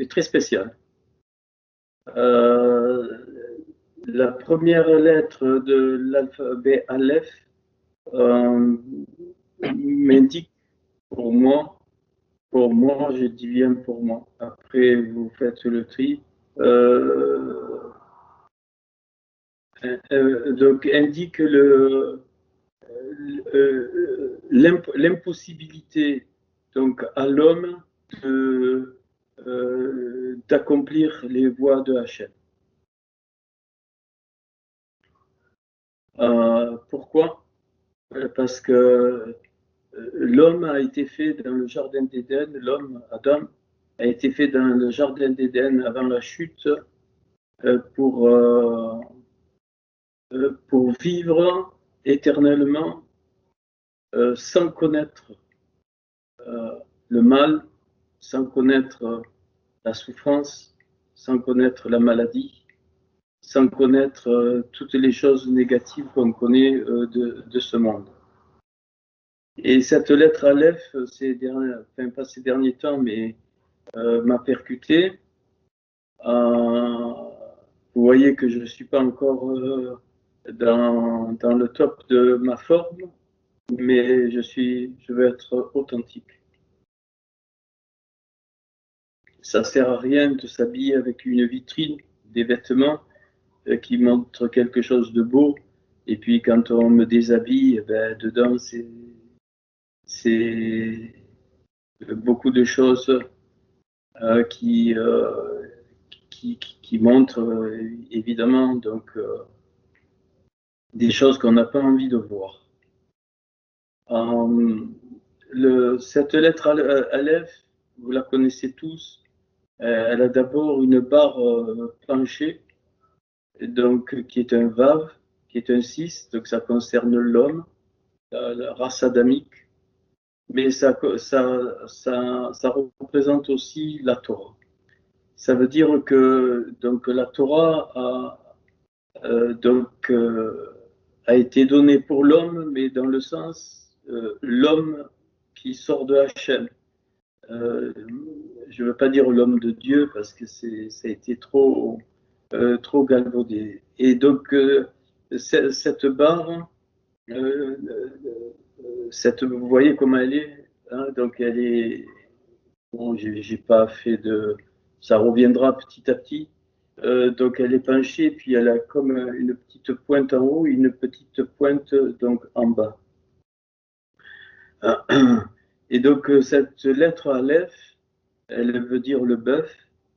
très spécial. La première lettre de l'alphabet Aleph m'indique pour moi, je dis bien pour moi, après vous faites le tri, donc indique l'impossibilité donc à l'homme d'accomplir les voies de Hachem. Pourquoi? Parce que l'homme a été fait dans le jardin d'Éden, l'homme, Adam, a été fait dans le jardin d'Éden avant la chute pour vivre éternellement sans connaître le mal, sans connaître la souffrance, sans connaître la maladie, sans connaître toutes les choses négatives qu'on connaît de ce monde. Et cette lettre Aleph, pas ces derniers temps, mais m'a percuté. Vous voyez que je ne suis pas encore dans le top de ma forme, mais je veux être authentique. Ça ne sert à rien de s'habiller avec une vitrine, des vêtements qui montrent quelque chose de beau, et puis quand on me déshabille, ben, dedans c'est beaucoup de choses qui montrent évidemment donc des choses qu'on n'a pas envie de voir. Cette lettre Aleph, vous la connaissez tous, elle a d'abord une barre penchée, donc qui est un Vav, qui est un 6, donc ça concerne l'homme, la race adamique, mais ça représente aussi la Torah. Ça veut dire que donc, la Torah a été donnée pour l'homme, mais dans le sens l'homme qui sort de Hachem. Je ne veux pas dire l'homme de Dieu parce que ça a été trop galvaudé. Et donc, cette barre, vous voyez comment elle est, hein, donc elle est, bon, j'ai pas fait de, ça reviendra petit à petit. Donc elle est penchée, puis elle a comme une petite pointe en haut et une petite pointe donc en bas. Et donc cette lettre Aleph, elle veut dire le bœuf,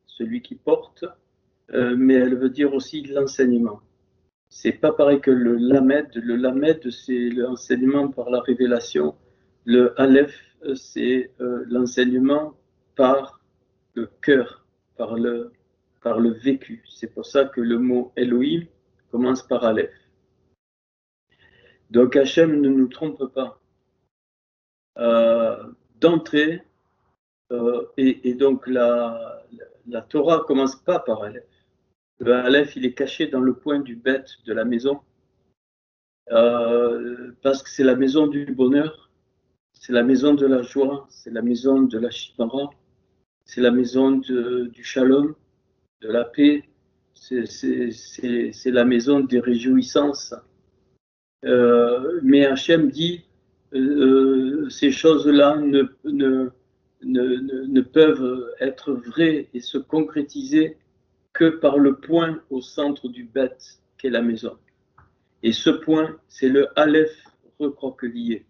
celui qui porte, mais elle veut dire aussi l'enseignement. C'est pas pareil que le Lamed. Le Lamed, c'est l'enseignement par la révélation. Le Aleph, c'est l'enseignement par le cœur, par le vécu. C'est pour ça que le mot Elohim commence par Aleph. Donc Hachem ne nous trompe pas. D'entrée, et donc la Torah commence pas par Aleph. Le Aleph, il est caché dans le coin du bet de la maison, parce que c'est la maison du bonheur, c'est la maison de la joie, c'est la maison de la shimara, c'est la maison du shalom, de la paix, c'est la maison des réjouissances. Mais Hachem dit, ces choses-là ne peuvent être vraies et se concrétiser que par le point au centre du bête qu'est la maison. Et ce point, c'est le Aleph recroquevillé.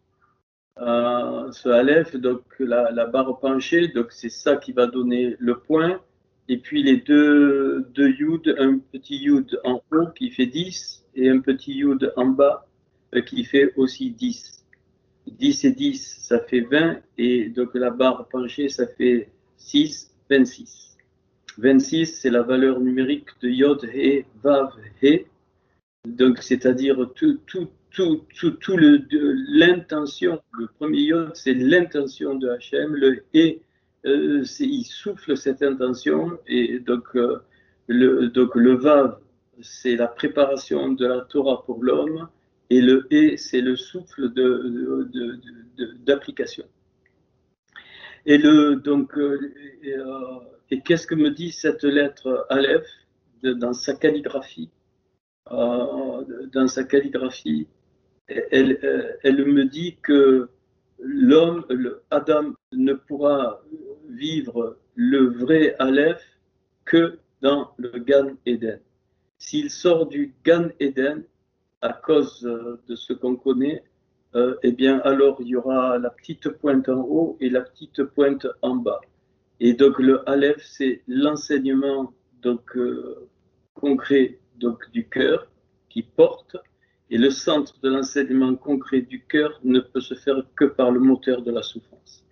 Ce Aleph, donc la barre penchée, donc c'est ça qui va donner le point. Et puis les deux Yud, un petit Yud en haut qui fait 10 et un petit Yud en bas qui fait aussi 10. 10 et 10, ça fait 20. Et donc la barre penchée, ça fait 6, 26. 26, c'est la valeur numérique de Yod, He, Vav, He. Donc, c'est-à-dire l'intention. Le premier Yod, c'est l'intention de Hachem. Le He, il souffle cette intention. Et donc, le Vav, c'est la préparation de la Torah pour l'homme. Et le He, c'est le souffle d'application. Et qu'est-ce que me dit cette lettre Aleph dans sa calligraphie? Dans sa calligraphie, elle me dit que l'homme, Adam, ne pourra vivre le vrai Aleph que dans le Gan Eden. S'il sort du Gan Eden, à cause de ce qu'on connaît, eh bien alors il y aura la petite pointe en haut et la petite pointe en bas. Et donc le Aleph, c'est l'enseignement concret du cœur qui porte, et le centre de l'enseignement concret du cœur ne peut se faire que par le moteur de la souffrance.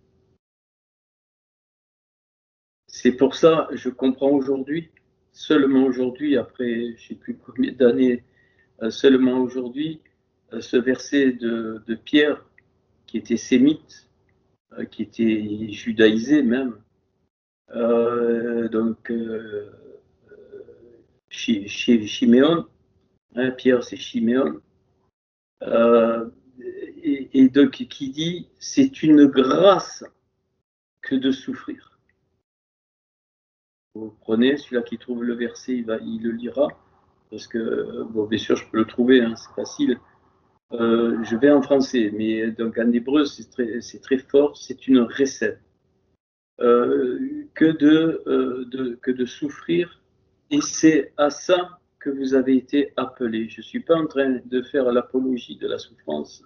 C'est pour ça, je comprends aujourd'hui, seulement aujourd'hui, après je ne sais plus combien d'années, seulement aujourd'hui, ce verset de Pierre, qui était sémite, qui était judaïsé même, Chiméon, hein, Pierre c'est Chiméon, et donc qui dit c'est une grâce que de souffrir. Vous prenez celui-là qui trouve le verset, il le lira, parce que bon, bien sûr je peux le trouver, hein, c'est facile. Je vais en français, mais donc en hébreu c'est très fort, c'est une recette. Que de souffrir, et c'est à ça que vous avez été appelés. Je ne suis pas en train de faire l'apologie de la souffrance,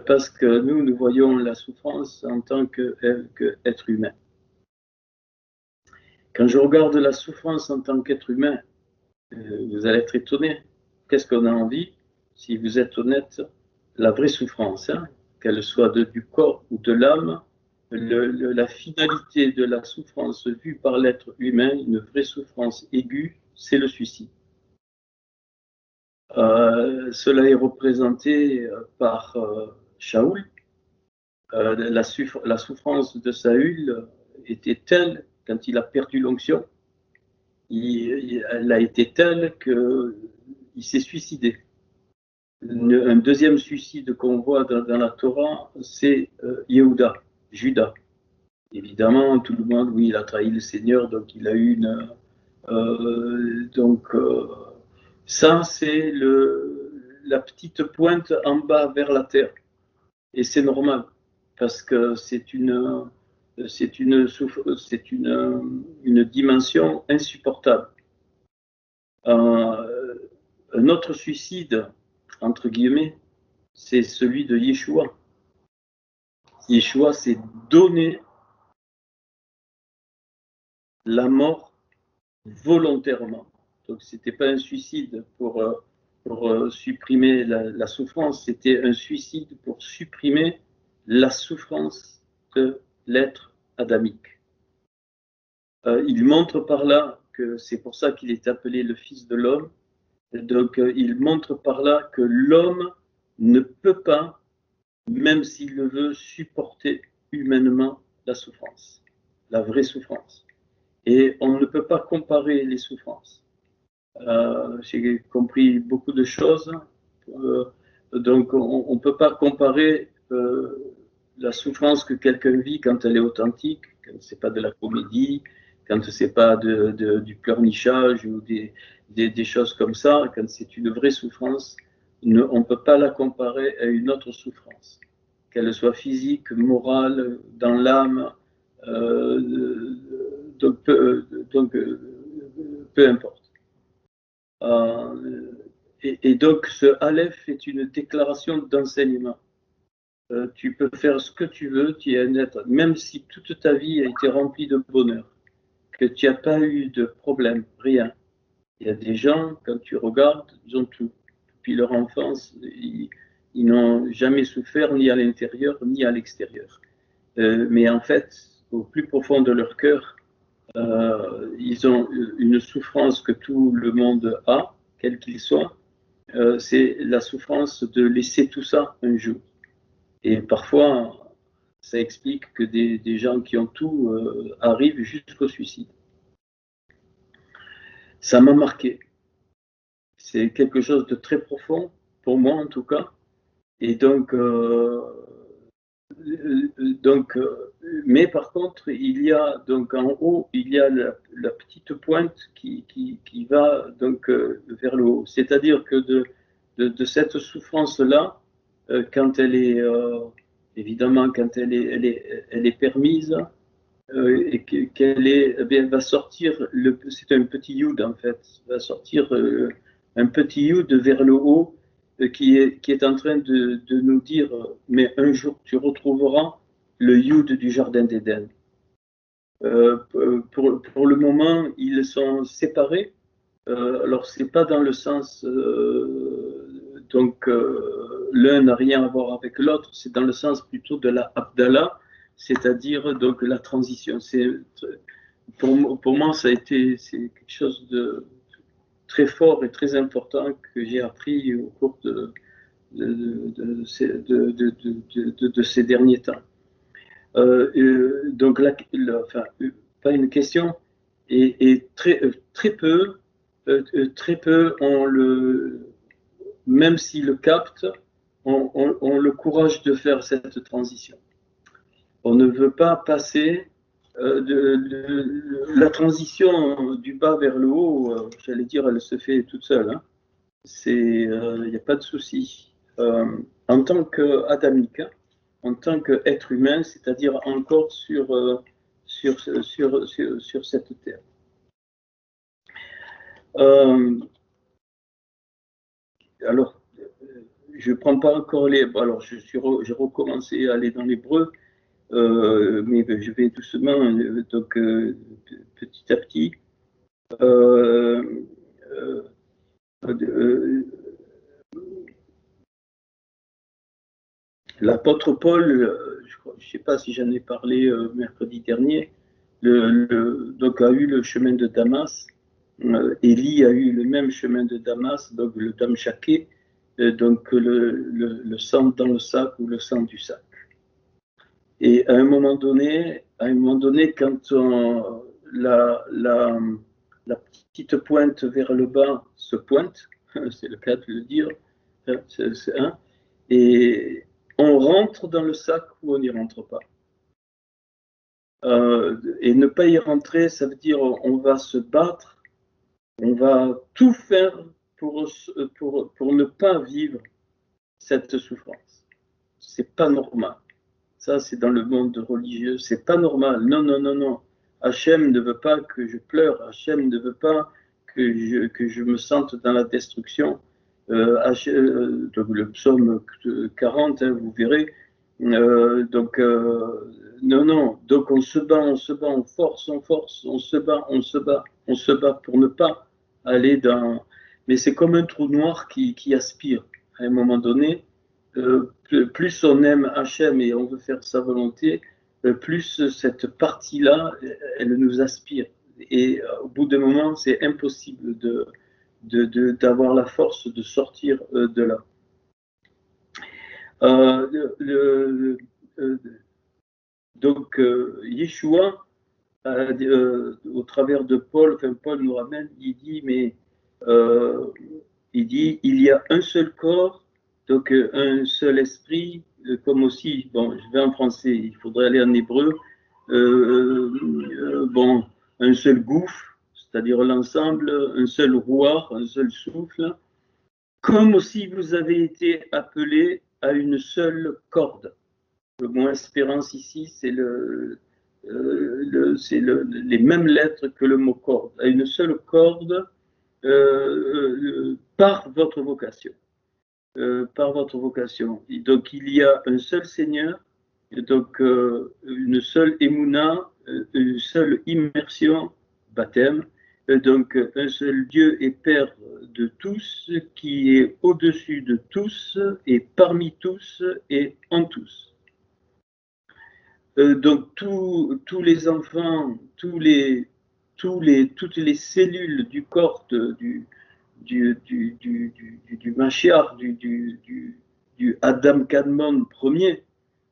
parce que nous voyons la souffrance en tant qu'être humain. Quand je regarde la souffrance en tant qu'être humain, vous allez être étonné. Qu'est-ce qu'on a envie, si vous êtes honnête, la vraie souffrance, hein, qu'elle soit du corps ou de l'âme, la finalité de la souffrance vue par l'être humain, une vraie souffrance aiguë, c'est le suicide. Cela est représenté par Shaoul. La souffrance de Saül était telle, quand il a perdu l'onction, elle a été telle qu'il s'est suicidé. Un deuxième suicide qu'on voit dans la Torah, c'est Yehuda, Judas. Évidemment, tout le monde, oui, il a trahi le Seigneur, donc il a eu une... ça, c'est la petite pointe en bas vers la terre. Et c'est normal, parce que c'est une dimension insupportable. Un autre suicide, entre guillemets, c'est celui de Yeshua. Yeshua s'est donné la mort volontairement. Donc ce n'était pas un suicide pour supprimer la souffrance, c'était un suicide pour supprimer la souffrance de l'être adamique. Il montre par là que c'est pour ça qu'il est appelé le Fils de l'homme. Donc il montre par là que l'homme ne peut pas, même s'il le veut, supporter humainement la souffrance, la vraie souffrance. Et on ne peut pas comparer les souffrances. J'ai compris beaucoup de choses. Donc on ne peut pas comparer la souffrance que quelqu'un vit quand elle est authentique, quand ce n'est pas de la comédie, quand ce n'est pas du pleurnichage ou des choses comme ça, quand c'est une vraie souffrance, on ne peut pas la comparer à une autre souffrance, qu'elle soit physique, morale, dans l'âme, donc peu importe. Et donc ce Aleph est une déclaration d'enseignement. Tu peux faire ce que tu veux, tu es un être, même si toute ta vie a été remplie de bonheur, que tu n'as pas eu de problème, rien. Il y a des gens, quand tu regardes, ils ont tout. Depuis leur enfance, ils n'ont jamais souffert ni à l'intérieur ni à l'extérieur. Mais en fait, au plus profond de leur cœur, ils ont une souffrance que tout le monde a, quel qu'il soit. C'est la souffrance de laisser tout ça un jour. Et parfois, ça explique que des gens qui ont tout arrivent jusqu'au suicide. Ça m'a marqué. C'est quelque chose de très profond, pour moi en tout cas. Et donc, donc, mais par contre, il y a donc en haut, il y a la petite pointe qui va donc vers le haut. C'est-à-dire que de cette souffrance-là, quand elle est évidemment quand elle est permise et qu'elle est, eh bien, va sortir c'est un petit yud en fait, va sortir un petit yud vers le haut qui est en train de nous dire, mais un jour tu retrouveras le Yud du Jardin d'Éden. Pour le moment, ils sont séparés. Alors, c'est pas dans le sens, donc l'un n'a rien à voir avec l'autre, c'est dans le sens plutôt de la Abdallah, c'est-à-dire donc la transition. Pour moi, c'est quelque chose de très fort et très important que j'ai appris au cours de ces derniers temps. Donc, enfin, pas une question, et très peu, même s'ils le captent, ont le courage de faire cette transition. On ne veut pas passer la transition du bas vers le haut, j'allais dire, elle se fait toute seule. Hein. Il n'y a pas de souci. En tant qu'adamique, en tant qu'être humain, c'est-à-dire encore sur cette terre. Alors, je ne prends pas encore les... Alors, j'ai recommencé à aller dans l'hébreu, mais je vais doucement, donc petit à petit. L'apôtre Paul, je ne sais pas si j'en ai parlé mercredi dernier, donc a eu le chemin de Damas. Élie a eu le même chemin de Damas, donc le Damchaké, donc le sang dans le sac ou le sang du sac. Et à un moment donné, quand la petite pointe vers le bas se pointe, c'est le cas de le dire, et on rentre dans le sac ou on n'y rentre pas. Et ne pas y rentrer, ça veut dire on va se battre, on va tout faire pour ne pas vivre cette souffrance. C'est pas normal. Ça, c'est dans le monde religieux. C'est pas normal. Non, non, non, non. Hachem ne veut pas que je pleure. Hachem ne veut pas que je me sente dans la destruction. Donc le psaume 40, hein, vous verrez. Donc, non, non. Donc, on se bat, on force, on se bat, on se bat pour ne pas aller dans. Mais c'est comme un trou noir qui aspire. À un moment donné, plus on aime Hachem et on veut faire sa volonté, plus cette partie-là, elle nous aspire. Et au bout d'un moment, c'est impossible d'avoir la force de sortir de là. Donc, Yeshua, au travers de Paul, enfin Paul nous ramène, il dit, mais il y a un seul corps, donc un seul esprit, comme aussi, bon, je vais en français, il faudrait aller en hébreu, bon, un seul gouffre, c'est-à-dire l'ensemble, un seul roi, un seul souffle, comme aussi vous avez été appelés à une seule corde. Le mot espérance ici, c'est les mêmes lettres que le mot corde, à une seule corde par votre vocation. Par votre vocation. Et donc il y a un seul Seigneur, donc une seule émouna, une seule immersion, baptême, donc un seul Dieu et Père de tous, qui est au-dessus de tous et parmi tous et en tous. Donc tous les enfants, toutes les cellules du corps du Mashiach, du Adam Kadmon premier,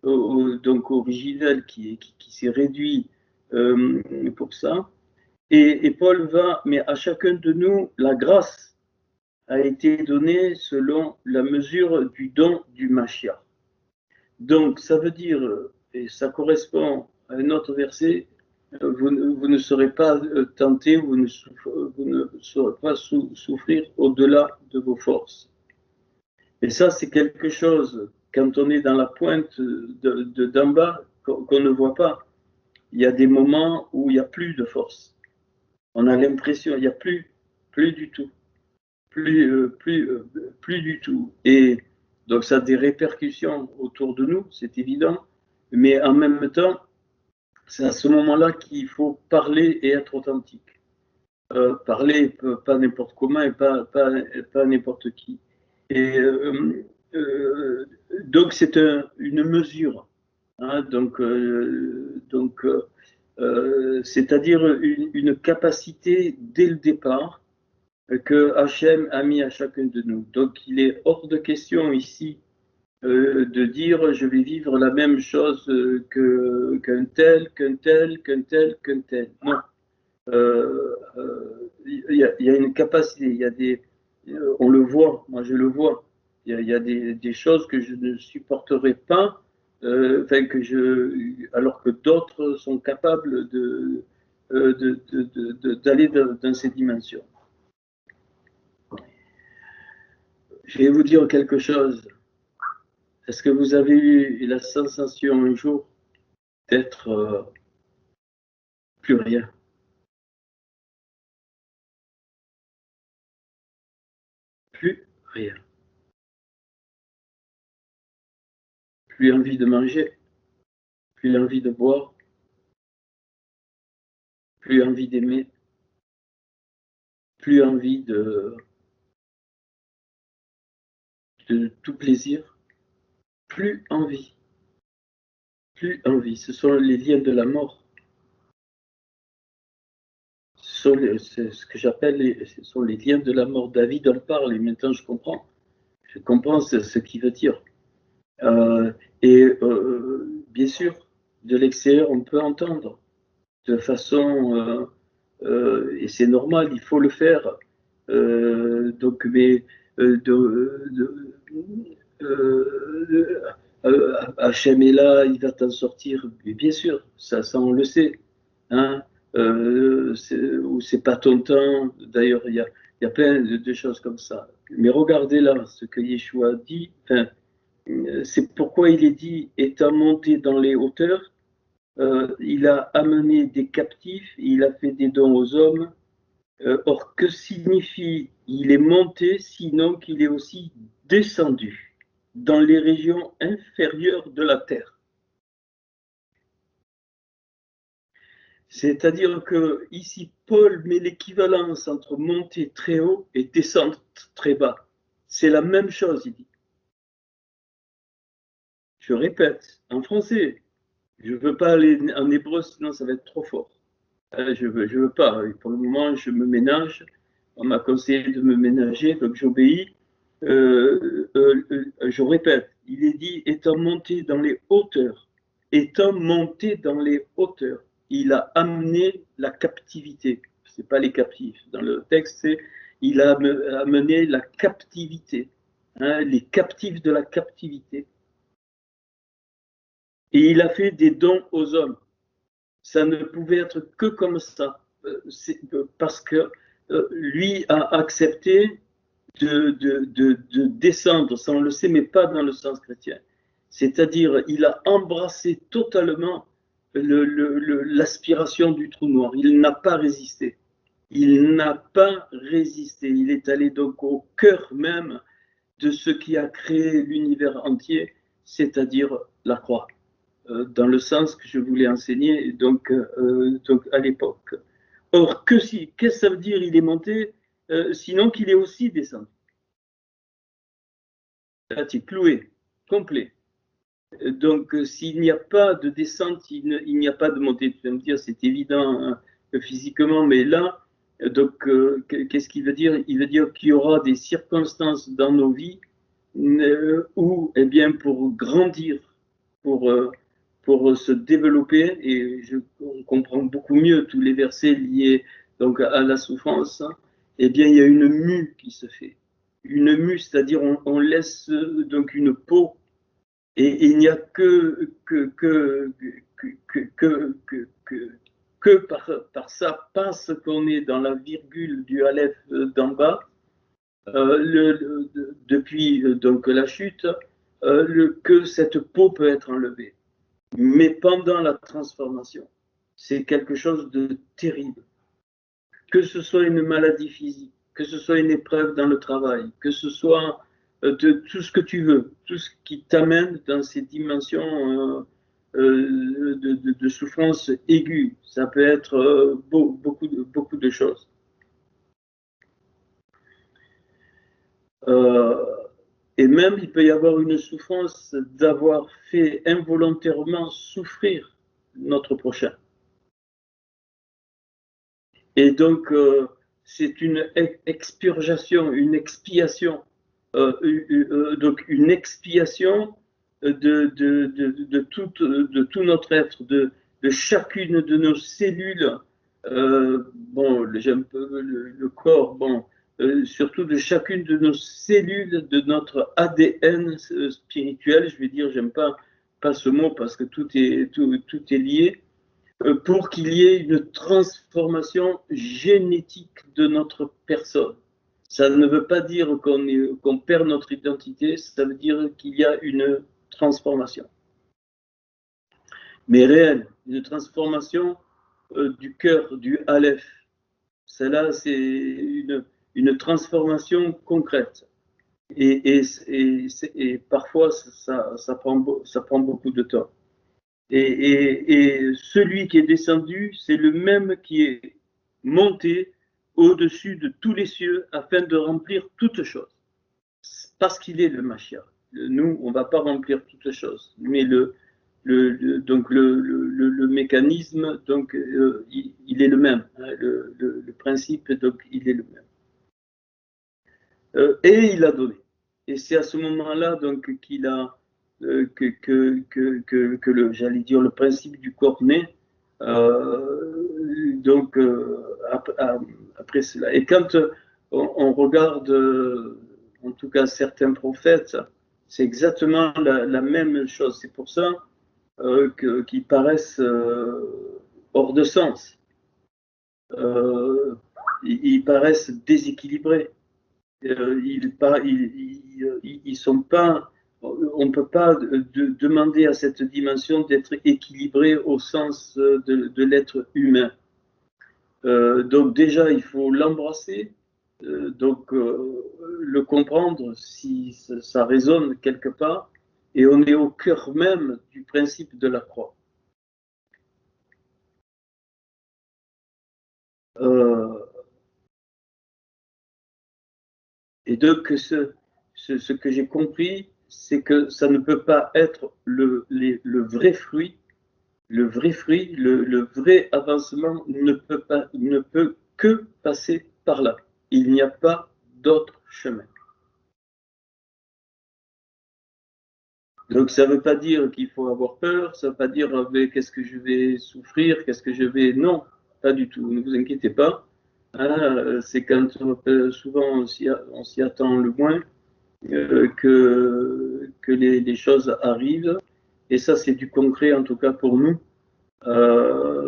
donc originel, qui s'est réduit pour ça. Et Paul va, mais à chacun de nous, la grâce a été donnée selon la mesure du don du Mashiach. Donc, ça veut dire, et ça correspond à un autre verset, vous ne serez pas tentés, vous ne saurez pas souffrir au-delà de vos forces. Et ça, c'est quelque chose, quand on est dans la pointe d'en bas, qu'on ne voit pas. Il y a des moments où il n'y a plus de force. On a l'impression, il n'y a plus du tout. Plus du tout. Et donc, ça a des répercussions autour de nous, c'est évident. Mais en même temps, c'est à ce moment-là qu'il faut parler et être authentique. Parler, pas n'importe comment et pas n'importe qui. Et donc, c'est une mesure. Hein, c'est-à-dire une capacité dès le départ que Hachem a mis à chacun de nous. Donc, il est hors de question ici de dire je vais vivre la même chose qu'un tel, qu'un tel, qu'un tel, qu'un tel. Non. Il y a une capacité, il y a des, on le voit, moi je le vois, il y a des choses que je ne supporterai pas, enfin alors que d'autres sont capables d'aller dans ces dimensions. Je vais vous dire quelque chose. Est-ce que vous avez eu la sensation un jour d'être plus rien? Plus rien. Plus envie de manger, plus envie de boire, plus envie d'aimer, plus envie de tout plaisir, plus envie, plus envie. Ce sont les liens de la mort. C'est ce que j'appelle, ce sont les liens de la mort. David en parle et maintenant je comprends. Je comprends ce qu'il veut dire. Bien sûr, de l'extérieur, on peut entendre de façon, et c'est normal, il faut le faire. Donc, mais Hachem est là, il va t'en sortir. Mais bien sûr, ça on le sait. Hein. Ou c'est pas ton temps. D'ailleurs, il y a plein de choses comme ça. Mais regardez là ce que Yeshua dit. Enfin, c'est pourquoi il est dit étant monté dans les hauteurs, il a amené des captifs, il a fait des dons aux hommes. Or, que signifie il est monté, sinon qu'il est aussi descendu dans les régions inférieures de la terre? C'est-à-dire que ici, Paul met l'équivalence entre monter très haut et descendre très bas. C'est la même chose, il dit. Je répète, en français, je ne veux pas aller en hébreu, sinon ça va être trop fort. Je veux pas. Pour le moment, je me ménage. On m'a conseillé de me ménager, donc j'obéis. Je répète, il est dit étant monté dans les hauteurs, étant monté dans les hauteurs, il a amené la captivité. C'est pas les captifs. Dans le texte, c'est il a amené la captivité, hein, les captifs de la captivité. Et il a fait des dons aux hommes. Ça ne pouvait être que comme ça, parce que lui a accepté de descendre, ça on le sait, mais pas dans le sens chrétien. C'est-à-dire, il a embrassé totalement l'aspiration du trou noir. Il n'a pas résisté. Il n'a pas résisté. Il est allé donc au cœur même de ce qui a créé l'univers entier, c'est-à-dire la croix, dans le sens que je voulais enseigner donc à l'époque. Or, qu'est-ce que ça veut dire il est monté, sinon qu'il est aussi descendu? Là, tu es cloué, complet. Donc, s'il n'y a pas de descente, il n'y a pas de montée. Tu vas me dire, c'est évident hein, physiquement, mais là, donc, qu'est-ce qu'il veut dire? Il veut dire qu'il y aura des circonstances dans nos vies où, eh bien, pour grandir, pour, pour se développer, et on comprend beaucoup mieux tous les versets liés donc, à la souffrance, hein, eh bien, il y a une mue qui se fait. Une mue, c'est-à-dire on laisse donc une peau Et il n'y a que par ça, parce qu'on est dans la virgule du Aleph d'en bas, depuis donc la chute, que cette peau peut être enlevée. Mais pendant la transformation, c'est quelque chose de terrible. Que ce soit une maladie physique, que ce soit une épreuve dans le travail, que ce soit de tout ce que tu veux, tout ce qui t'amène dans ces dimensions de souffrance aiguë. Ça peut être beaucoup de choses. Et même, il peut y avoir une souffrance d'avoir fait involontairement souffrir notre prochain. Et donc, c'est une expurgation, une expiation, donc une expiation de tout notre être, de chacune de nos cellules. Bon, j'aime peu le corps, bon, surtout de chacune de nos cellules, de notre ADN spirituel. Je vais dire, j'aime pas ce mot parce que tout est lié, pour qu'il y ait une transformation génétique de notre personne. Ça ne veut pas dire qu'on perd notre identité, ça veut dire qu'il y a une transformation. Mais réelle, une transformation du cœur, du Aleph. Celle-là, c'est une transformation concrète. Et parfois, ça prend beaucoup de temps. Et celui qui est descendu, c'est le même qui est monté au-dessus de tous les cieux afin de remplir toutes choses. Parce qu'il est le Mashiach. Nous, on ne va pas remplir toutes choses. Mais donc le mécanisme, donc, il est le même. Hein, le principe, donc, il est le même. Et il a donné. Et c'est à ce moment-là donc qu'il a j'allais dire, le principe du corps naît, donc après cela. Et quand on regarde, en tout cas certains prophètes, c'est exactement la même chose. C'est pour ça qu'ils paraissent hors de sens. Ils paraissent déséquilibrés. Ils sont pas, on ne peut pas demander à cette dimension d'être équilibré au sens de l'être humain. Donc déjà, il faut l'embrasser, donc le comprendre si ça résonne quelque part, et on est au cœur même du principe de la croix. Et donc, ce que j'ai compris, c'est que ça ne peut pas être le vrai fruit. Le vrai fruit, le vrai avancement ne peut que passer par là. Il n'y a pas d'autre chemin. Donc, ça ne veut pas dire qu'il faut avoir peur, ça ne veut pas dire qu'est-ce que je vais souffrir, qu'est-ce que je vais... Non, pas du tout, ne vous inquiétez pas. Hein, c'est quand souvent on s'y attend le moins. Que les choses arrivent. Et ça, c'est du concret, en tout cas pour nous.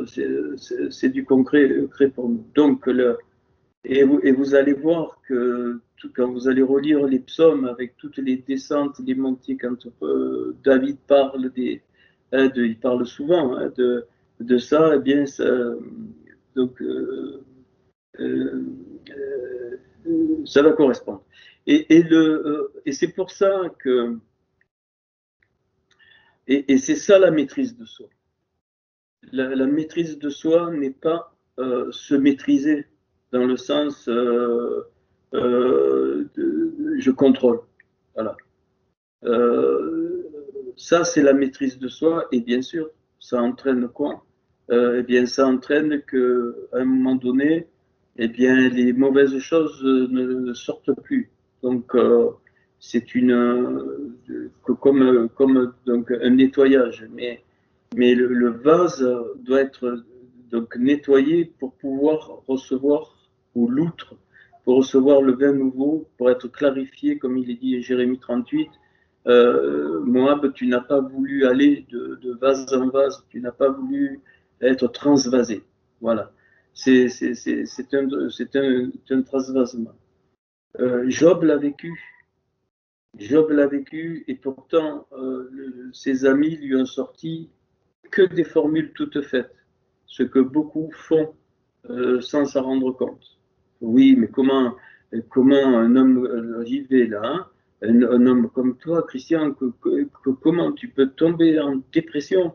C'est du concret pour nous. Donc, et vous allez voir que quand vous allez relire les psaumes avec toutes les descentes, les montées, quand David parle il parle souvent de ça, eh bien, donc, ça va correspondre. Et c'est pour ça que, et c'est ça la maîtrise de soi. La maîtrise de soi n'est pas se maîtriser dans le sens je contrôle. Voilà. Ça, c'est la maîtrise de soi, et bien sûr, ça entraîne quoi? Eh bien, ça entraîne qu'à un moment donné, eh bien, les mauvaises choses ne sortent plus. Donc, c'est comme donc, un nettoyage. Mais le vase doit être donc nettoyé pour pouvoir recevoir, ou l'outre, pour recevoir le vin nouveau, pour être clarifié, comme il est dit en Jérémie 38, Moab, tu n'as pas voulu aller de vase en vase, tu n'as pas voulu être transvasé. Voilà. C'est un transvasement. Job l'a vécu. Job l'a vécu et pourtant ses amis lui ont sorti que des formules toutes faites, ce que beaucoup font sans s'en rendre compte. Oui, mais comment un homme, j'y vais là, hein, un homme comme toi, Christian, comment tu peux tomber en dépression?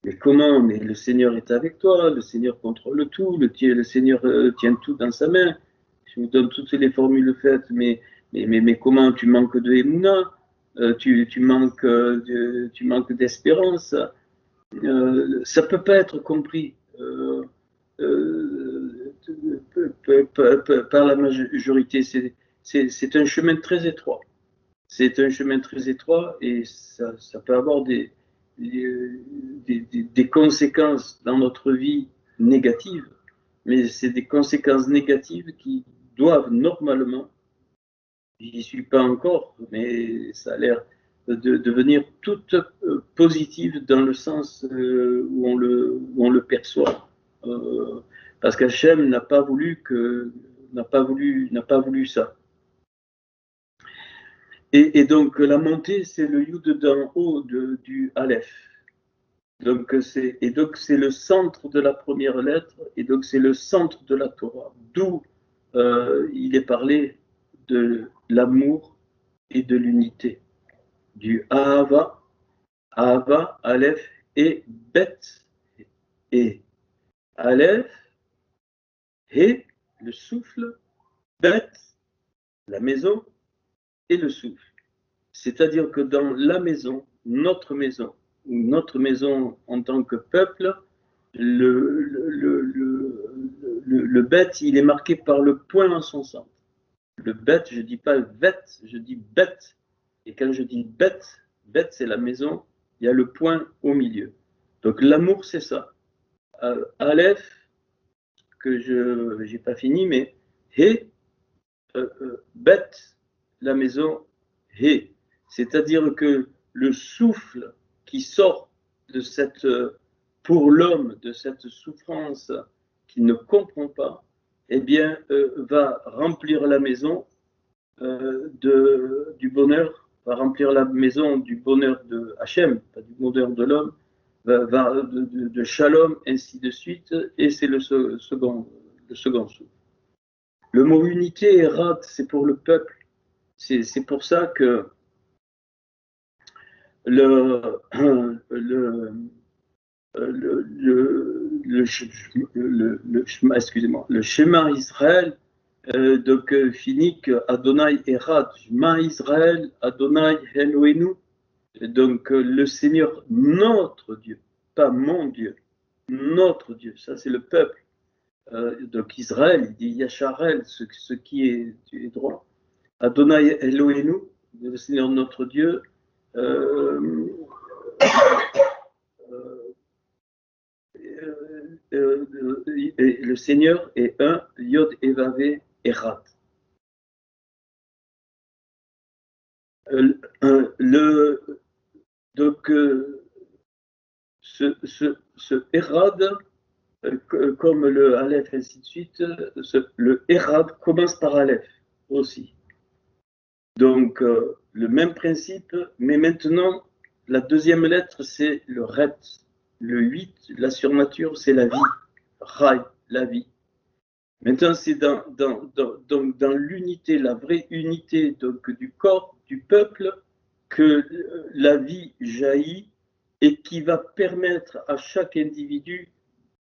Mais comment? Mais le Seigneur est avec toi, le Seigneur contrôle tout, le Seigneur tient tout dans sa main. Je vous donne toutes les formules faites, mais comment tu manques de Emouna, tu manques d'espérance. Ça ne peut pas être compris par la majorité. C'est un chemin très étroit. C'est un chemin très étroit et ça peut avoir des conséquences dans notre vie négatives, mais c'est des conséquences négatives qui doivent normalement, j'y suis pas encore, mais ça a l'air de devenir toutes positives dans le sens où on le perçoit. Parce qu'Hachem n'a pas voulu ça. Et donc la montée, c'est le yud d'en haut du Aleph. Donc c'est le centre de la première lettre, et donc c'est le centre de la Torah. D'où il est parlé de l'amour et de l'unité, du Ahava, Aleph et Bet, et Aleph, et le souffle, Bet, la maison, et le souffle. C'est-à-dire que dans la maison, notre maison en tant que peuple, le bête, il est marqué par le point en son centre. Le bête, je ne dis pas bête, je dis bête. Et quand je dis bête, c'est la maison, il y a le point au milieu. Donc l'amour, c'est ça. Aleph, que je n'ai pas fini, mais He, bête, la maison, He. C'est-à-dire que le souffle qui sort de cette, pour l'homme, de cette souffrance qu'il ne comprend pas, eh bien, va remplir la maison du bonheur, va remplir la maison du bonheur de Hachem, pas du bonheur de l'homme, de Shalom, ainsi de suite, et c'est le second souffle. Le mot unité, Erad, c'est pour le peuple. C'est pour ça que le schéma Israël finit que Adonai Erad, Shema Israël, Adonai Eloheinu, donc le Seigneur notre Dieu, pas mon Dieu, notre Dieu, ça c'est le peuple. Donc Israël, il dit Yacharel, ce qui est droit. Adonai Eloheinu, le Seigneur notre Dieu, le Seigneur est un, Yod Evavé Erat. Donc, ce Erad, comme le Aleph, ainsi de suite, le Erad commence par Aleph aussi. Donc, le même principe, mais maintenant, la deuxième lettre, c'est le Ret. Le 8, la surnature, c'est la vie. Rai, la vie. Maintenant, c'est dans l'unité, la vraie unité donc, du corps, du peuple, que la vie jaillit et qui va permettre à chaque individu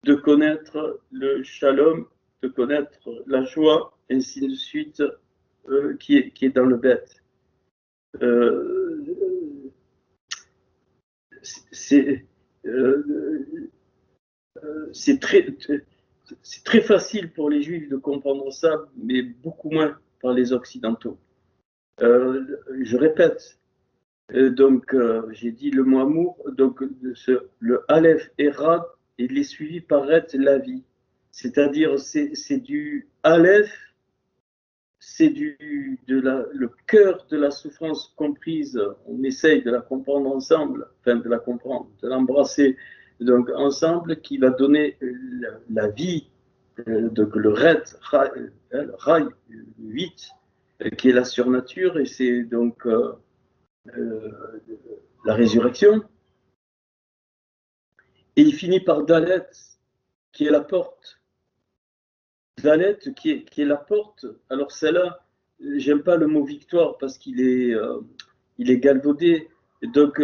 de connaître le shalom, de connaître la joie, ainsi de suite, qui est dans le bête. C'est très facile pour les Juifs de comprendre ça, mais beaucoup moins par les Occidentaux. Je répète, j'ai dit le mot amour, donc le Aleph Erad, il est suivi par Ret la vie. C'est-à-dire, c'est du Aleph, c'est le cœur de la souffrance comprise. On essaye de la comprendre ensemble, enfin de la comprendre, de l'embrasser donc ensemble, qui va donner la vie, donc le Rai 8, qui est la surnature, et c'est donc la résurrection. Et il finit par Dalet, qui est la porte. Dalet, qui est la porte. Alors celle-là, j'aime pas le mot victoire parce qu'il est galvaudé. Donc,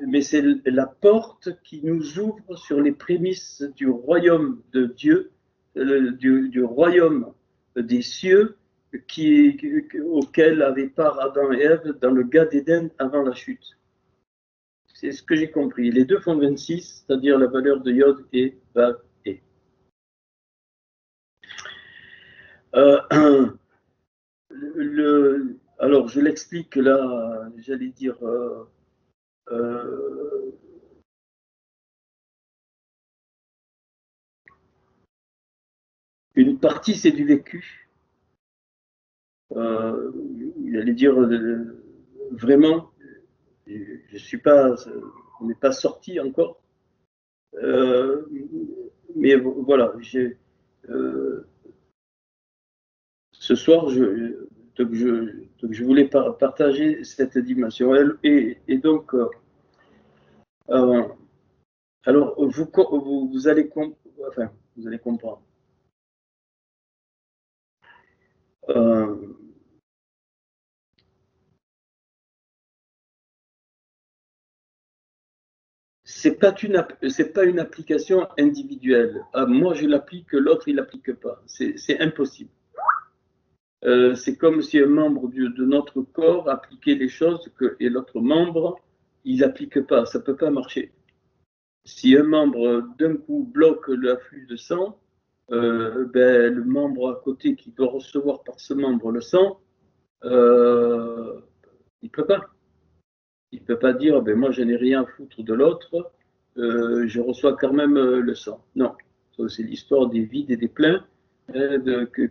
mais c'est la porte qui nous ouvre sur les prémices du royaume de Dieu, du royaume des cieux, auquel avaient part Adam et Ève dans le Gan d'Éden avant la chute. C'est ce que j'ai compris. Les deux font 26, c'est-à-dire la valeur de Yod et Vav et. Alors, je l'explique là, j'allais dire. Une partie, c'est du vécu. J'allais dire, vraiment, je suis pas, on n'est pas sorti encore. Mais voilà, ce soir, donc je voulais partager cette dimension. Et donc, alors, vous allez comprendre. C'est pas une application individuelle. Moi, je l'applique, l'autre, il l'applique pas. C'est impossible. C'est comme si un membre de notre corps appliquait les choses et l'autre membre, il n'applique pas. Ça peut pas marcher. Si un membre, d'un coup, bloque l'afflux de sang, le membre à côté qui doit recevoir par ce membre le sang, il peut pas. Il peut pas dire, moi, je n'ai rien à foutre de l'autre, je reçois quand même le sang. Non, c'est l'histoire des vides et des pleins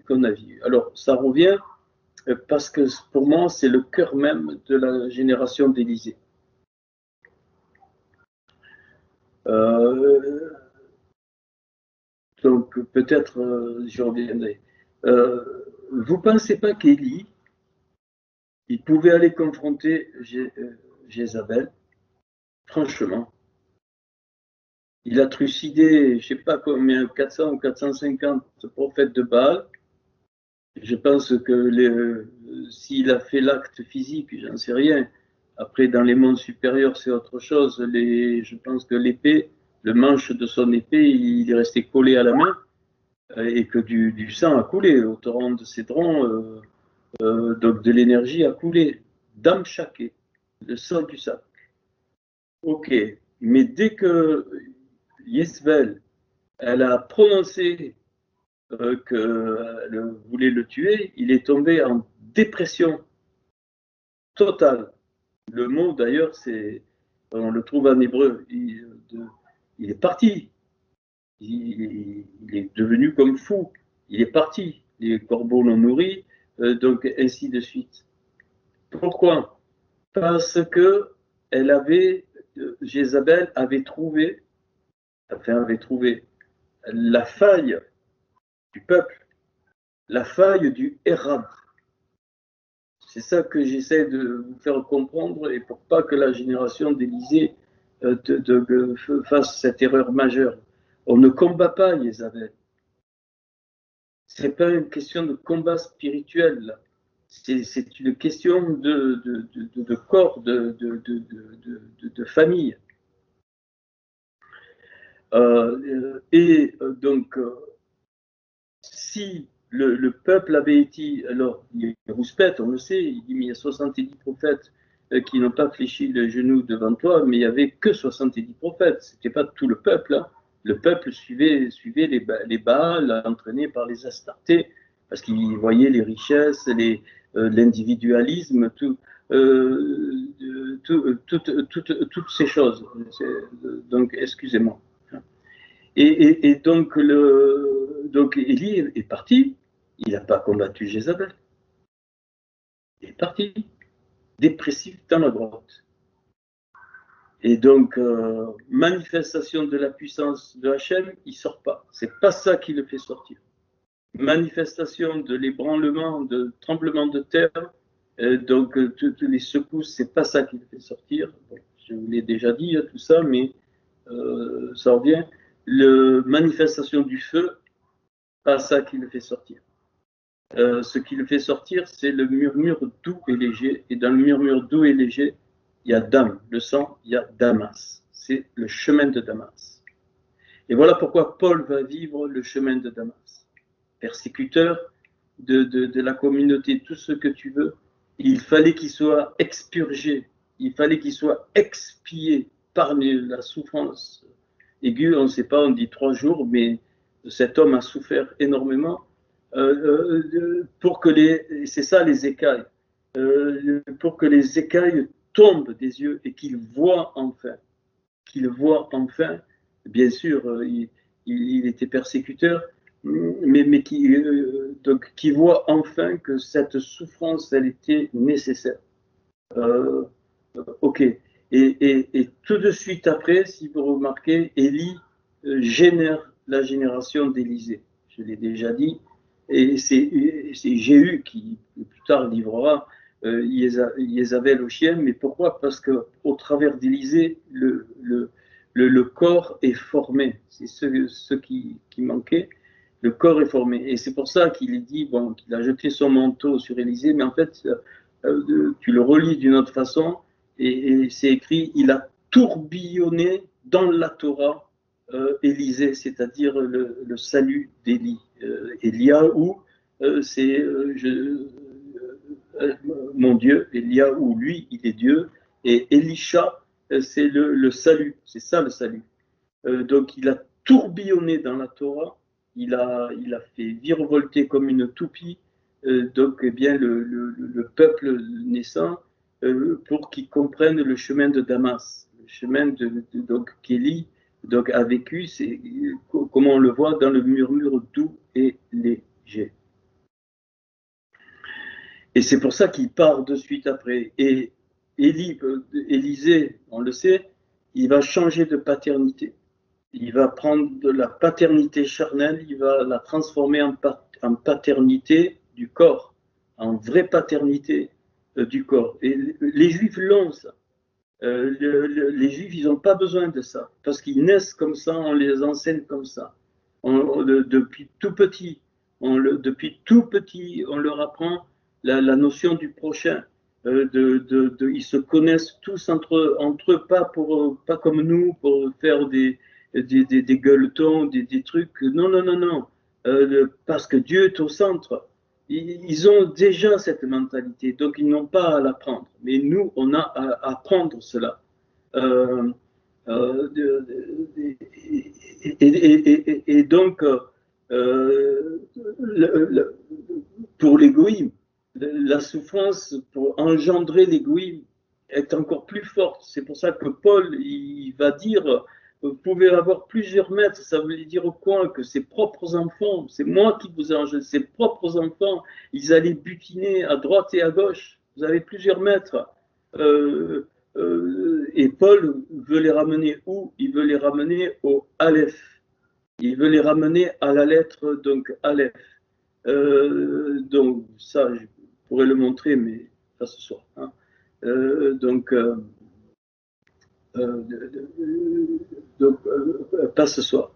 qu'on a vu. Alors, ça revient parce que pour moi, c'est le cœur même de la génération d'Élysée. Donc, peut-être, j'y reviendrai. Vous ne pensez pas qu'Élie, il pouvait aller confronter Jézabel? Franchement. Il a trucidé, je ne sais pas combien, 400 ou 450 prophètes de Baal. Je pense que s'il a fait l'acte physique, j'en sais rien. Après, dans les mondes supérieurs, c'est autre chose. Je pense que l'épée, le manche de son épée, il est resté collé à la main et que du sang a coulé au torrent de Cédron, donc de l'énergie a coulé. Dam Shaké, le sang du sac. Ok, mais dès que Yesvel, elle a prononcé qu'elle voulait le tuer, il est tombé en dépression totale. Le mot, d'ailleurs, on le trouve en hébreu. Il est parti. Il est devenu comme fou. Il est parti. Les corbeaux l'ont nourri, donc ainsi de suite. Pourquoi? Parce que Jézabel avait trouvé la faille du peuple, la faille du Hérad. C'est ça que j'essaie de vous faire comprendre et pour pas que la génération d'Élysée fasse cette erreur majeure. On ne combat pas Jézabel. Ce n'est pas une question de combat spirituel. C'est une question de corps, de famille. Donc, si le peuple avait été, alors il rouspète, on le sait, il dit mais il y a 70 prophètes qui n'ont pas fléchi le genou devant toi, mais il n'y avait que 70 prophètes, ce n'était pas tout le peuple. Hein. Le peuple suivait les Baals entraînés par les Astartés, parce qu'ils voyaient les richesses, l'individualisme, toutes ces choses. Donc, excusez-moi. Et donc Élie est parti, il n'a pas combattu Jézabel. Il est parti, dépressif dans la grotte. Et donc, manifestation de la puissance de Hachem, il ne sort pas. C'est pas ça qui le fait sortir. Manifestation de l'ébranlement, de tremblement de terre, donc toutes les secousses, c'est pas ça qui le fait sortir. Bon, je vous l'ai déjà dit, tout ça, mais ça revient. La manifestation du feu, pas ça qui le fait sortir. Ce qui le fait sortir, c'est le murmure doux et léger. Et dans le murmure doux et léger, il y a Dam, le sang, il y a Damas. C'est le chemin de Damas. Et voilà pourquoi Paul va vivre le chemin de Damas. Persécuteur de la communauté, tout ce que tu veux, il fallait qu'il soit expurgé, il fallait qu'il soit expié par la souffrance aiguë. On ne sait pas, on dit 3 jours, mais cet homme a souffert énormément. Pour que c'est ça les écailles, pour que les écailles tombent des yeux et qu'il voit enfin, bien sûr, il était persécuteur, mais qui voit enfin que cette souffrance, elle était nécessaire. Ok. Et tout de suite après, si vous remarquez, Élie génère la génération d'Élisée. Je l'ai déjà dit. Et c'est Jéhu qui, plus tard, livrera Jézabel au chien. Mais pourquoi? Parce qu'au travers d'Élisée, le corps est formé. C'est ce qui manquait. Le corps est formé. Et c'est pour ça qu'il dit, bon, qu'il a jeté son manteau sur Élisée. Mais en fait, tu le relis d'une autre façon. Et c'est écrit, il a tourbillonné dans la Torah Élisée, c'est-à-dire le salut d'Élie. Eliaou, c'est mon Dieu, Eliaou, lui, il est Dieu, et Elisha, c'est le salut, c'est ça le salut. Donc il a tourbillonné dans la Torah, il a fait virevolter comme une toupie, donc eh bien le peuple naissant, pour qu'ils comprennent le chemin de Damas, le chemin donc qu'Élie donc a vécu, c'est comment on le voit dans le murmure doux et léger. Et c'est pour ça qu'il part de suite après. Et Élisée, on le sait, il va changer de paternité. Il va prendre de la paternité charnelle, il va la transformer en paternité du corps, en vraie paternité du corps. Et les Juifs l'ont, ça. Les Juifs, ils n'ont pas besoin de ça, parce qu'ils naissent comme ça, on les enseigne comme ça. Depuis tout petit, on leur apprend la notion du prochain. Ils se connaissent tous entre eux, pas comme nous, pour faire des gueuletons, des trucs. Non, non, non, non. Parce que Dieu est au centre. Ils ont déjà cette mentalité, donc ils n'ont pas à l'apprendre. Mais nous, on a à apprendre cela. Et donc, pour l'égoïme, la souffrance pour engendrer l'égoïme est encore plus forte. C'est pour ça que Paul, il va dire, vous pouvez avoir plusieurs maîtres, ça veut dire quoi? Que ses propres enfants, c'est moi qui vous ai engendré, ses propres enfants, ils allaient butiner à droite et à gauche. Vous avez plusieurs maîtres. Et Paul veut les ramener où? Il veut les ramener au Aleph. Il veut les ramener à la lettre, donc Aleph. Donc ça, je pourrais le montrer, mais pas ce soir. Hein. Pas ce soir.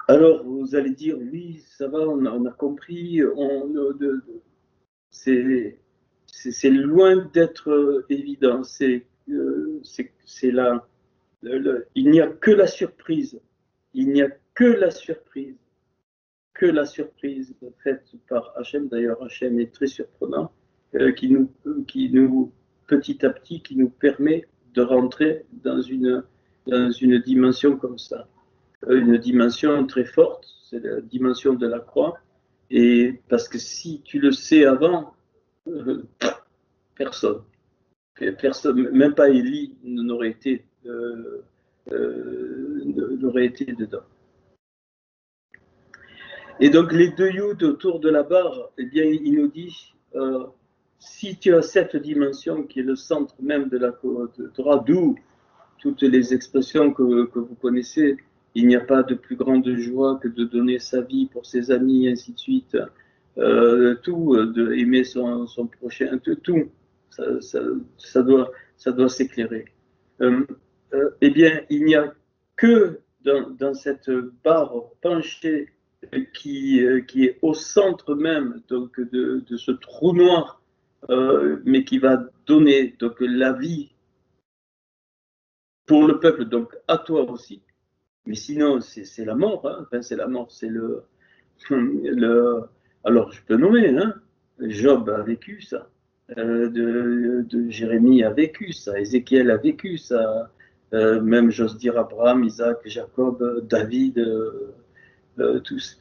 Alors, vous allez dire, oui, ça va, on a compris, c'est loin d'être évident. Il n'y a que la surprise. Il n'y a que la surprise. Que la surprise faite par Hachem. D'ailleurs, Hachem est très surprenant, qui nous, petit à petit, qui nous permet de rentrer dans une dimension comme ça. Une dimension très forte, c'est la dimension de la croix. Et parce que si tu le sais avant, personne, même pas Élie n'aurait été dedans. Et donc les deux Yud autour de la barre, eh bien, il nous dit, si tu as cette dimension qui est le centre même de la Torah, d'où toutes les expressions que vous connaissez, il n'y a pas de plus grande joie que de donner sa vie pour ses amis, et ainsi de suite, tout, de aimer son prochain, tout, ça doit s'éclairer. Eh bien, il n'y a que dans cette barre penchée qui est au centre même donc, de ce trou noir, mais qui va donner donc, la vie pour le peuple, donc à toi aussi. Mais sinon, c'est la mort. Hein. Enfin, c'est la mort, c'est Alors, je peux nommer, hein. Job a vécu ça. De Jérémie a vécu ça. Ézéchiel a vécu ça. Même, j'ose dire, Abraham, Isaac, Jacob, David, tous.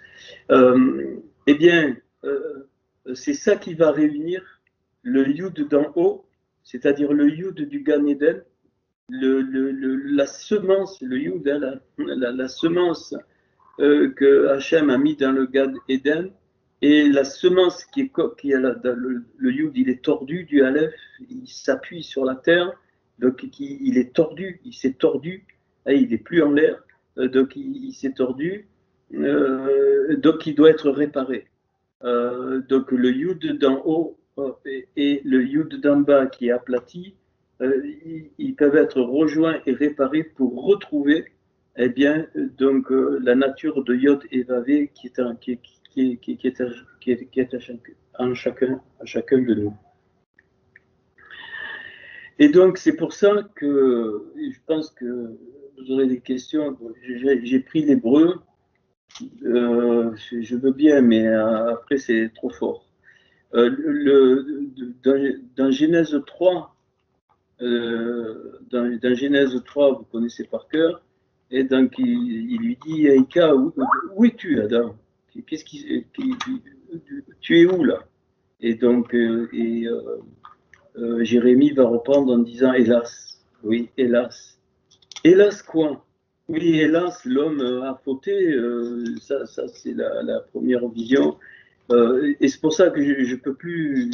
Eh bien, c'est ça qui va réunir le Yud d'en haut, c'est-à-dire le Yud du Gan Eden, la semence, le Yud, hein, la semence que Hachem a mis dans le Gan Eden, et la semence qui est le Yud, il est tordu du Aleph, il s'appuie sur la terre, donc il est tordu, il s'est tordu, il n'est plus en l'air, donc il s'est tordu, donc il doit être réparé. Donc le Yud d'en haut et le Yud d'en bas qui est aplati, ils peuvent être rejoints et réparés pour retrouver eh bien, donc, la nature de Yod et Vavé qui est en chacun de nous. Et donc, c'est pour ça que je pense que vous aurez des questions. J'ai pris l'hébreu, je veux bien, mais après, c'est trop fort. Dans Genèse 3, dans Genèse 3, vous connaissez par cœur, et donc il lui dit, Aïka, où es-tu, Adam? Tu es où là? Et donc Jérémie va reprendre en disant, hélas, oui, hélas. Hélas quoi? Oui, hélas, l'homme a fauté, ça c'est la première vision. Et c'est pour ça que je ne peux plus.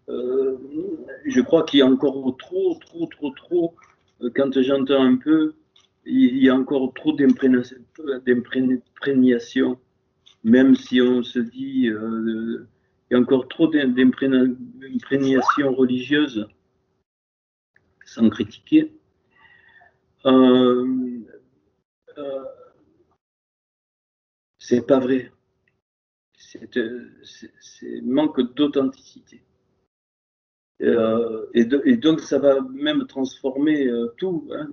Je crois qu'il y a encore trop, quand j'entends un peu, il y a encore trop d'imprégnation, même si on se dit, il y a encore trop d'imprégnation religieuse, sans critiquer. C'est pas vrai. C'est manque d'authenticité. Et donc, ça va même transformer tout, hein,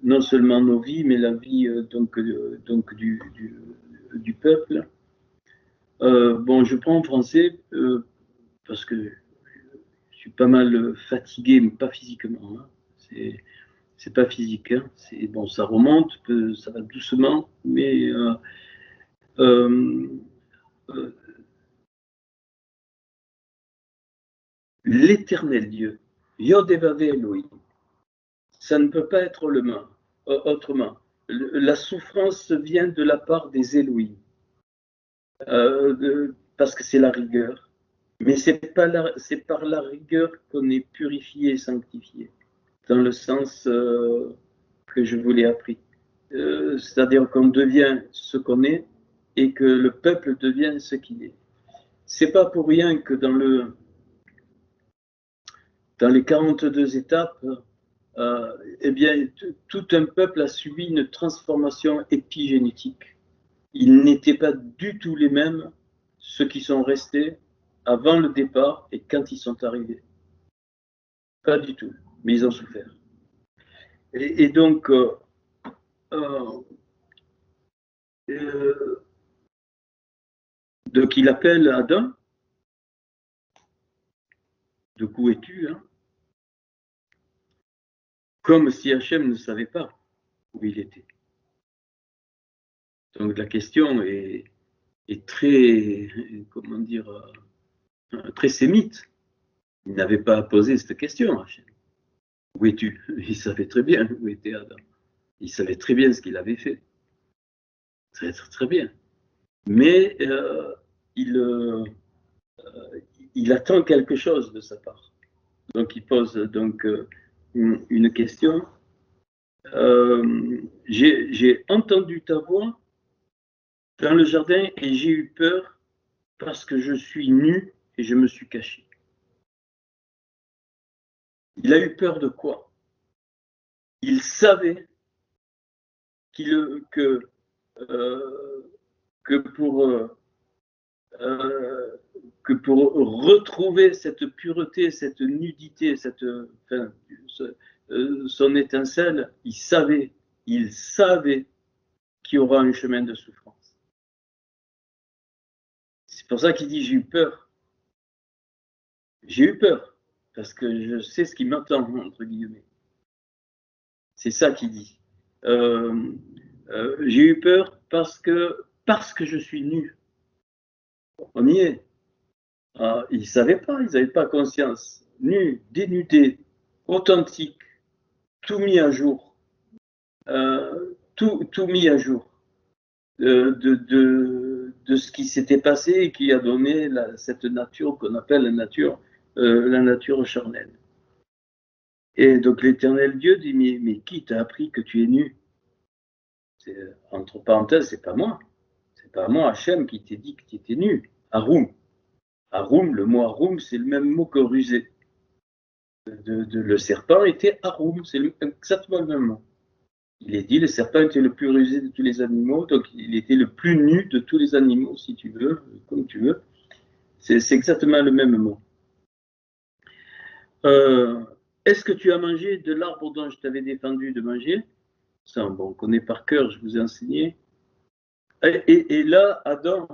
non seulement nos vies, mais la vie donc du peuple. Bon, je prends en français parce que je suis pas mal fatigué, mais pas physiquement. Hein. C'est pas physique. Hein. Bon, ça remonte, ça va doucement, mais l'éternel Dieu, Yod Vavé Elohim, ça ne peut pas être autrement. La souffrance vient de la part des Elohim, parce que c'est la rigueur. Mais c'est par la rigueur qu'on est purifié et sanctifié, dans le sens que je vous l'ai appris. C'est-à-dire qu'on devient ce qu'on est et que le peuple devient ce qu'il est. C'est pas pour rien que dans les 42 étapes, eh bien, tout un peuple a subi une transformation épigénétique. Ils n'étaient pas du tout les mêmes, ceux qui sont restés avant le départ et quand ils sont arrivés. Pas du tout, mais ils ont souffert. Et donc, donc il appelle Adam. De où es-tu, hein? Comme si Hachem ne savait pas où il était. Donc la question est très, comment dire, très sémite. Il n'avait pas à poser cette question, Hachem. Où es-tu? Il savait très bien où était Adam. Il savait très bien ce qu'il avait fait. Très, très, très bien. mais il attend quelque chose de sa part. Donc il pose donc une question. J'ai entendu ta voix dans le jardin et j'ai eu peur parce que je suis nu et je me suis caché. Il a eu peur de quoi? Il savait que, euh, que, pour, euh, que pour retrouver cette pureté, cette nudité, enfin, son étincelle, il savait qu'il y aura un chemin de souffrance. C'est pour ça qu'il dit j'ai eu peur. J'ai eu peur parce que je sais ce qui m'attend, entre guillemets. C'est ça qu'il dit. J'ai eu peur parce que je suis nu. On y est. Ah, ils ne savaient pas, ils n'avaient pas conscience. Nu, dénudé, authentique, tout mis à jour. Tout mis à jour de ce qui s'était passé et qui a donné cette nature qu'on appelle la nature charnelle. Et donc l'Éternel Dieu dit, mais qui t'a appris que tu es nu? Entre parenthèses, c'est pas moi. C'est pas moi, Hachem, qui t'ai dit que tu étais nu. Haroum. Haroum, le mot Haroum, c'est le même mot que rusé. Le serpent était Haroum, c'est exactement le même mot. Il est dit, le serpent était le plus rusé de tous les animaux, donc il était le plus nu de tous les animaux, si tu veux, comme tu veux. C'est exactement le même mot. Est-ce que tu as mangé de l'arbre dont je t'avais défendu de manger? Ça, bon, on connaît par cœur, je vous ai enseigné. Et là, Adam,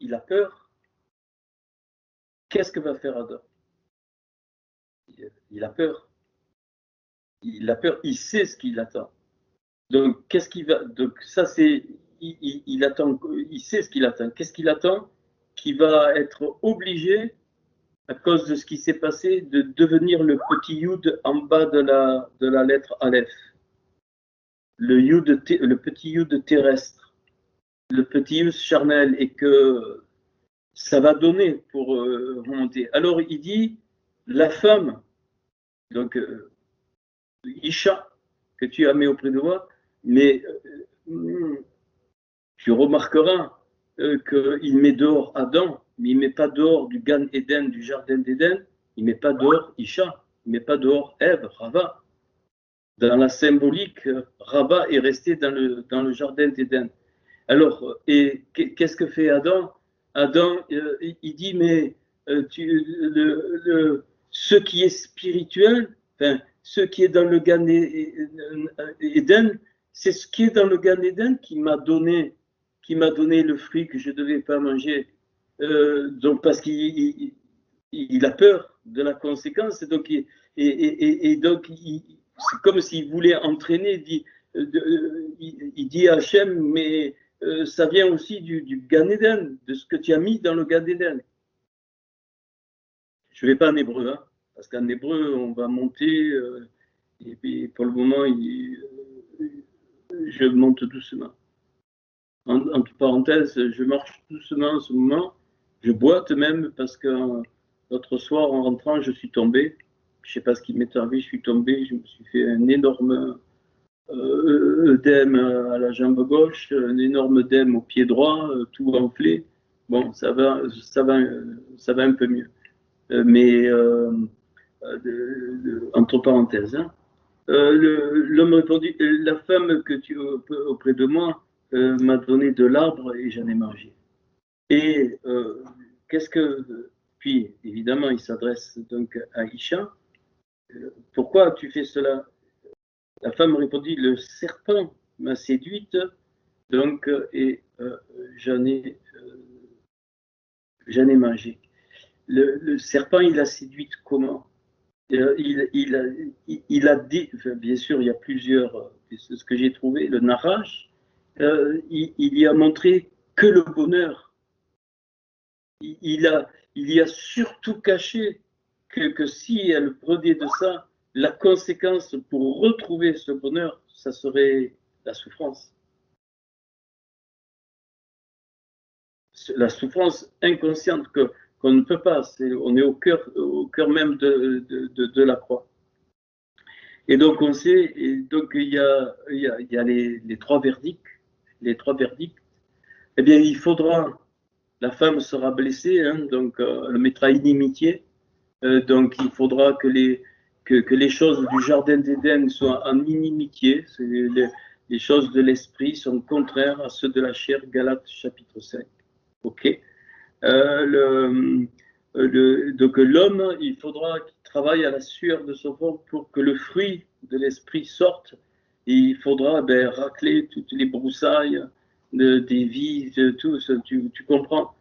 il a peur. Qu'est-ce que va faire Adam? Il a peur. Il a peur, il sait ce qu'il attend. Donc, qu'est-ce qu'il va. Donc, ça, c'est. Il attend, il sait ce qu'il attend. Qu'est-ce qu'il attend? Qu'il va être obligé, à cause de ce qui s'est passé, de devenir le petit Yud en bas de la lettre Aleph. Le petit Yud terrestre, le petit Yud charnel, et que ça va donner pour remonter. Alors, il dit la femme, donc Isha, que tu as mis auprès de moi, mais tu remarqueras qu'il met dehors Adam, mais il ne met pas dehors du Gan Eden, du jardin d'Éden, il ne met pas dehors Isha, il ne met pas dehors Ève, Rava. Dans la symbolique, Rava est resté dans le jardin d'Éden. Alors, et qu'est-ce que fait Adam? Adam, il dit, mais ce qui est spirituel, enfin, ce qui est dans le Gan Eden, c'est ce qui est dans le Gan Eden qui m'a donné le fruit que je ne devais pas manger. Donc, parce qu'il a peur de la conséquence. Donc, donc, c'est comme s'il voulait entraîner. Il dit à Hachem, mais ça vient aussi du Gan Eden, de ce que tu as mis dans le Gan Eden. Je ne vais pas en hébreu, hein, parce qu'en hébreu, on va monter, et puis pour le moment, je monte doucement. Entre parenthèses, je marche doucement en ce moment. Je boite même parce que l'autre soir, en rentrant, je suis tombé. Je ne sais pas ce qui m'est arrivé, je suis tombé. Je me suis fait un énorme œdème à la jambe gauche, un énorme œdème au pied droit, tout enflé. Bon, ça va un peu mieux. Mais entre parenthèses, hein. L'homme répondit, la femme que tu auprès de moi m'a donné de l'arbre et j'en ai mangé. Et qu'est-ce que. Puis, évidemment, il s'adresse donc à Isha. Pourquoi tu fais cela? La femme répondit, le serpent m'a séduite, donc, et j'en ai mangé. Le serpent, il a séduite comment? Il a dit, enfin, bien sûr, il y a plusieurs, c'est ce que j'ai trouvé, le Narach, il y a montré que le bonheur. Il y a surtout caché que si elle prenait de ça, la conséquence pour retrouver ce bonheur, ça serait la souffrance. la souffrance inconsciente qu'on ne peut pas. On est au cœur même de la croix. Et donc on sait, et donc il y a les trois verdicts, Eh bien, il faudra, la femme sera blessée, hein, donc elle mettra inimitié. Donc il faudra que les choses du jardin d'Éden soient en inimitié. Les choses de l'esprit sont contraires à ceux de la chair. Galates chapitre 5. Ok. Donc l'homme, il faudra qu'il travaille à la sueur de son front pour que le fruit de l'esprit sorte. Et il faudra racler toutes les broussailles des vies, de tout ça, tu comprends?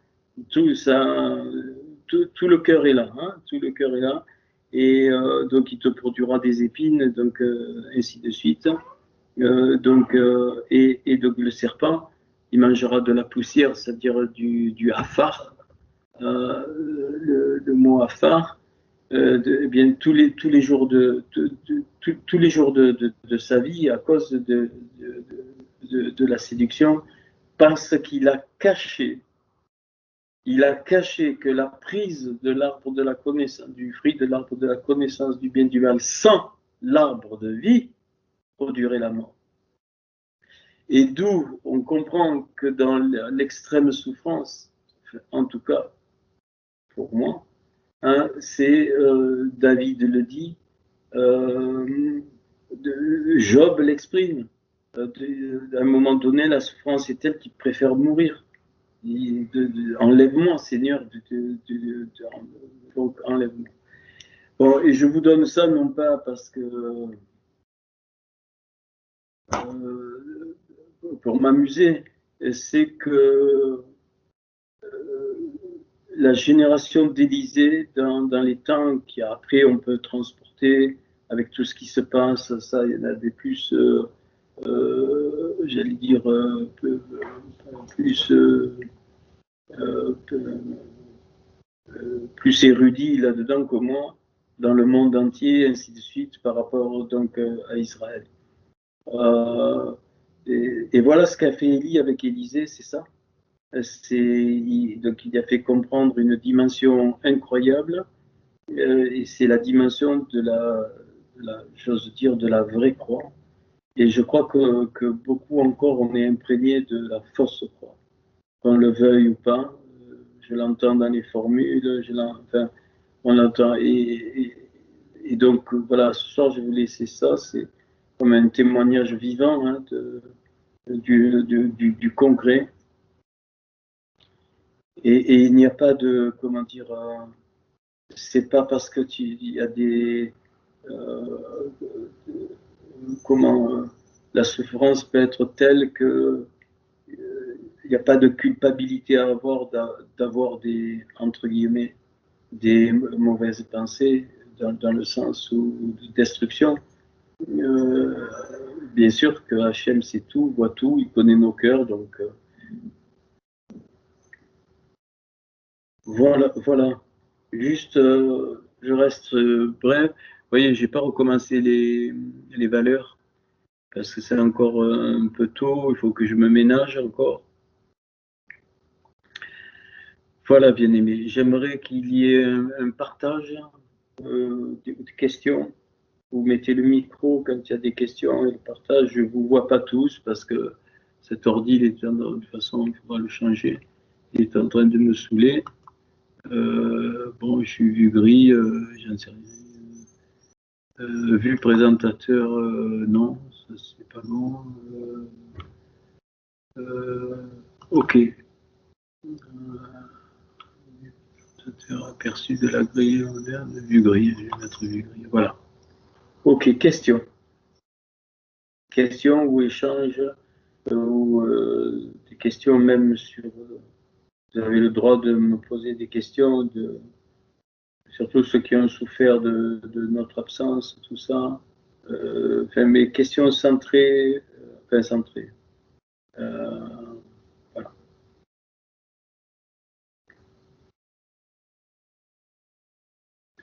Tout ça, tout le cœur est là, hein, tout le cœur est là. Et donc il te produira des épines, donc ainsi de suite. Et donc le serpent, il mangera de la poussière, c'est-à-dire du afar. Le mot afar, eh bien, tous les jours tous les jours de sa vie, à cause de la séduction, parce qu'il a caché, que la prise de l'arbre de la connaissance, du fruit de l'arbre de la connaissance du bien et du mal, sans l'arbre de vie, produirait la mort. Et d'où on comprend que dans l'extrême souffrance, en tout cas pour moi, hein, c'est David le dit, Job l'exprime. À un moment donné, la souffrance est telle qu'il préfère mourir. Enlève-moi, Seigneur, donc enlève-moi. Bon, et je vous donne ça non pas parce que pour m'amuser, c'est que la génération d'Élysée, dans les temps qui après on peut transporter avec tout ce qui se passe, ça, il y en a des plus, j'allais dire, plus érudits là-dedans que moi, dans le monde entier, ainsi de suite, par rapport donc à Israël. Et voilà ce qu'a fait Élie avec Élisée, c'est ça. Donc il a fait comprendre une dimension incroyable, et c'est la dimension j'ose dire, de la vraie croix. Et je crois que beaucoup encore, on est imprégné de la fausse croix, qu'on le veuille ou pas. Je l'entends dans les formules, enfin, on l'entend. Et donc voilà, ce soir, je vais vous laisser ça. C'est comme un témoignage vivant, hein, du concret. Et il n'y a pas de, comment dire, c'est pas parce que il y a des, la souffrance peut être telle que il n'y a pas de culpabilité à avoir d'avoir des, entre guillemets, des mauvaises pensées dans le sens de destruction. Bien sûr que Hachem sait tout, voit tout, il connaît nos cœurs, donc voilà. Juste, je reste bref. Vous voyez, j'ai pas recommencé les valeurs parce que c'est encore un peu tôt. Il faut que je me ménage encore. Voilà, bien aimé. J'aimerais qu'il y ait un partage des questions. Vous mettez le micro quand il y a des questions et le partage. Je ne vous vois pas tous parce que cet ordi, il est de toute façon, il faudra le changer. Il est en train de me saouler. Bon, je suis vu gris, j'en sais rien. Vu présentateur, non, ça c'est pas bon. Ok. Aperçu de la grille moderne, vue grille, je vais mettre vue grille. Voilà. Ok, question. Question ou échange, ou des questions même sur. Vous avez le droit de me poser des questions, surtout ceux qui ont souffert de notre absence, tout ça. Enfin, mes questions centrées, enfin centrées. Voilà.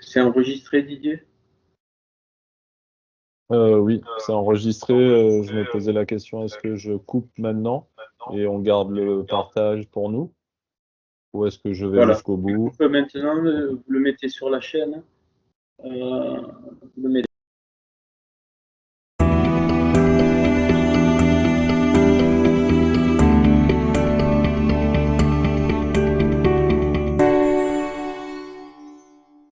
C'est enregistré, Didier? Oui, c'est enregistré. Je me posais la question, est-ce que je coupe maintenant et on garde le partage pour nous? Ou est-ce que je vais Voilà. jusqu'au bout? Maintenant, vous le mettez sur la chaîne.